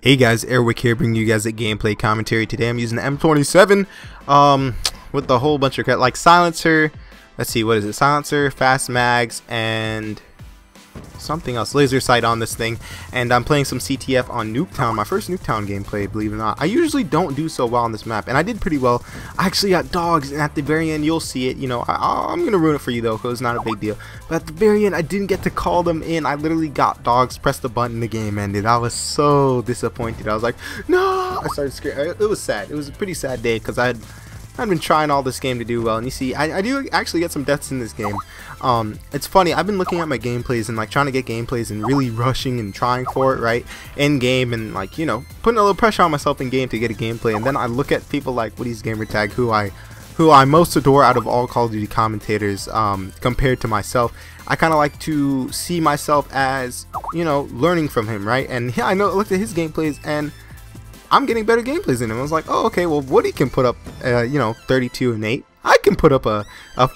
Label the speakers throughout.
Speaker 1: Hey guys, Airwick here, bringing you guys a gameplay commentary. Today I'm using the M27 with a whole bunch of like silencer. Let's see, what is it? Silencer, fast mags, and something else, laser sight on this thing. And I'm playing some CTF on Nuketown, my first Nuketown gameplay, believe it or not. I usually don't do so well on this map, and I did pretty well. I actually got dogs, and at the very end you'll see it. You know, I'm gonna ruin it for you though, because it's not a big deal. But at the very end I didn't get to call them in. I literally got dogs, pressed the button, the game ended. I was so disappointed. I was like, no! I started screaming. It was sad. It was a pretty sad day, because I've been trying all this game to do well, and you see, I do actually get some deaths in this game. It's funny, I've been looking at my gameplays and like trying to get gameplays and really rushing and trying for it, right, in game, and like, you know, putting a little pressure on myself in game to get a gameplay. And then I look at people like WoodysGamertag, who I most adore out of all Call of Duty commentators, compared to myself. I kind of like to see myself as, you know, learning from him, right? And yeah, I looked at his gameplays and I'm getting better gameplays than him. I was like, oh, okay, well, Woody can put up, you know, 32 and 8. I can put up a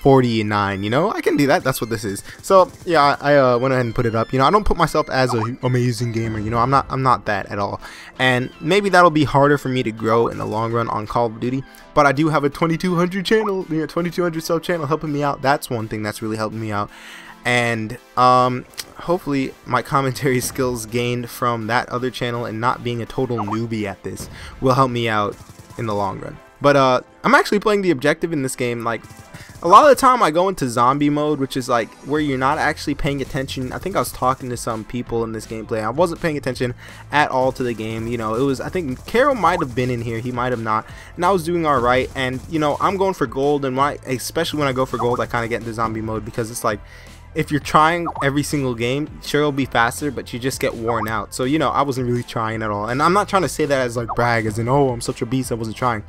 Speaker 1: 40 and 9, you know, I can do that. That's what this is. So yeah, I went ahead and put it up. You know, I don't put myself as an amazing gamer. You know, I'm not that at all. And maybe that'll be harder for me to grow in the long run on Call of Duty. But I do have a 2200 channel, you know, 2200 sub channel helping me out. That's one thing that's really helping me out. And hopefully my commentary skills gained from that other channel and not being a total newbie at this will help me out in the long run. But I'm actually playing the objective in this game. Like, a lot of the time I go into zombie mode, which is like where you're not actually paying attention. I think I was talking to some people in this gameplay. I wasn't paying attention at all to the game. You know, it was, I think Carol might have been in here, he might have not, and I was doing alright. And you know, I'm going for gold, and especially when I go for gold, I kind of get into zombie mode, because it's like, if you're trying every single game, sure, it'll be faster, but you just get worn out. So, you know, I wasn't really trying at all. And I'm not trying to say that as like brag, as in, oh, I'm such a beast, I wasn't trying.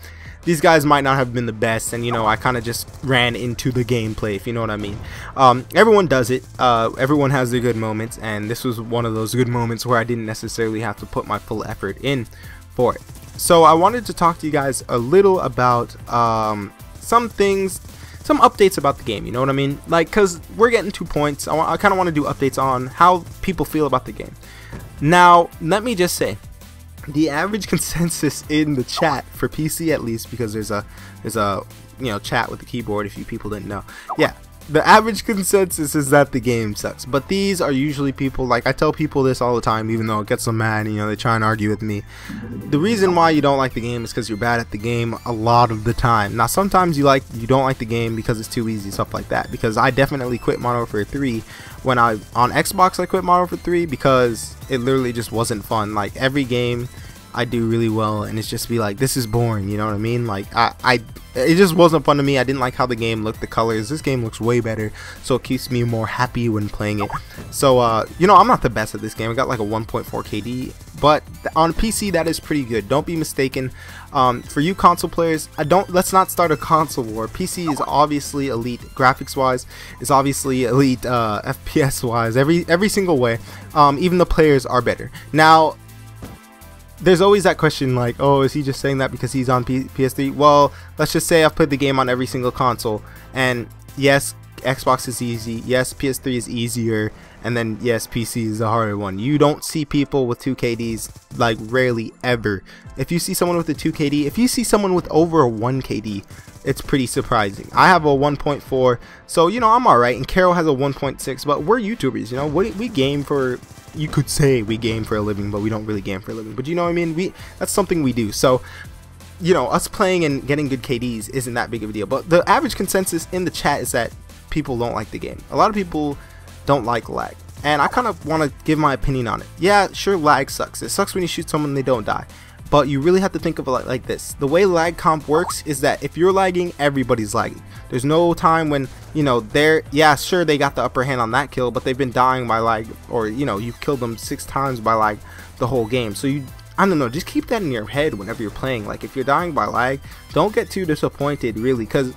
Speaker 1: These guys might not have been the best, and you know, I kind of just ran into the gameplay, if you know what I mean. Everyone does it. Everyone has their good moments, and this was one of those good moments where I didn't necessarily have to put my full effort in for it. So I wanted to talk to you guys a little about some things, some updates about the game, you know what I mean? Like, because we're getting 2 points, I kind of want to do updates on how people feel about the game. Now, let me just say, the average consensus in the chat, for PC at least, because there's a you know, chat with the keyboard if you people didn't know. Yeah, the average consensus is that the game sucks. But these are usually people, like, I tell people this all the time, even though it gets them mad, you know, they try and argue with me. The reason why you don't like the game is because you're bad at the game a lot of the time. Now, sometimes you don't like the game because it's too easy, stuff like that. Because I definitely quit Modern Warfare 3 when on Xbox. I quit Modern Warfare 3 because it literally just wasn't fun. Like, every game I do really well, and it's just be like, this is boring, you know what I mean? Like, it just wasn't fun to me. I didn't like how the game looked, the colors. This game looks way better, so it keeps me more happy when playing it. So you know, I'm not the best at this game. I got like a 1.4 KD, but on PC that is pretty good, don't be mistaken. For you console players, let's not start a console war. PC is obviously elite graphics wise, is obviously elite FPS wise, every single way. Even the players are better. Now, there's always that question like, oh, is he just saying that because he's on PS3? Well, let's just say I've played the game on every single console, and yes, Xbox is easy, yes, PS3 is easier, and then yes, PC is the harder one. You don't see people with 2 KDs, like, rarely ever. If you see someone with a 2 KD, if you see someone with over a 1 KD, it's pretty surprising. I have a 1.4, so you know, I'm alright, and Carol has a 1.6, but we're YouTubers, you know, we game for, you could say we game for a living, but we don't really game for a living, but you know what I mean, that's something we do. So, you know, us playing and getting good KDs isn't that big of a deal. But the average consensus in the chat is that people don't like the game. A lot of people don't like lag, and I kind of want to give my opinion on it. Yeah, sure, lag sucks. It sucks when you shoot someone and they don't die, but you really have to think of it like this. The way lag comp works is that if you're lagging, everybody's lagging. There's no time when, you know, yeah, sure, they got the upper hand on that kill, but they've been dying by lag, or, you know, you've killed them 6 times by lag the whole game. So I don't know, just keep that in your head whenever you're playing. Like, if you're dying by lag, don't get too disappointed, really, because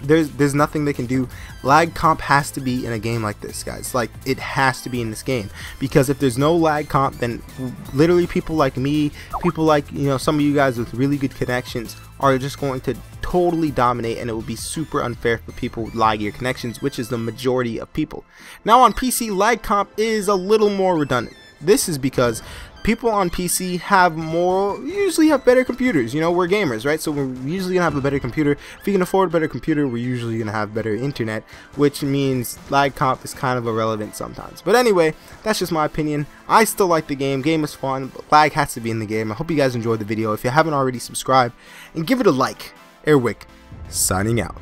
Speaker 1: there's nothing they can do. Lag comp has to be in a game like this, guys. Like, it has to be in this game, because if there's no lag comp, then literally people like me, people like, you know, some of you guys with really good connections are just going to totally dominate, and it will be super unfair for people with laggier connections, which is the majority of people. Now on PC, lag comp is a little more redundant. This is because people on PC usually have better computers. You know, we're gamers, right? So we're usually gonna have a better computer. If you can afford a better computer, we're usually gonna have better internet, which means lag comp is kind of irrelevant sometimes. But anyway, that's just my opinion. I still like the game. Game is fun, but lag has to be in the game. I hope you guys enjoyed the video. If you haven't already, subscribe and give it a like. Airwick, signing out.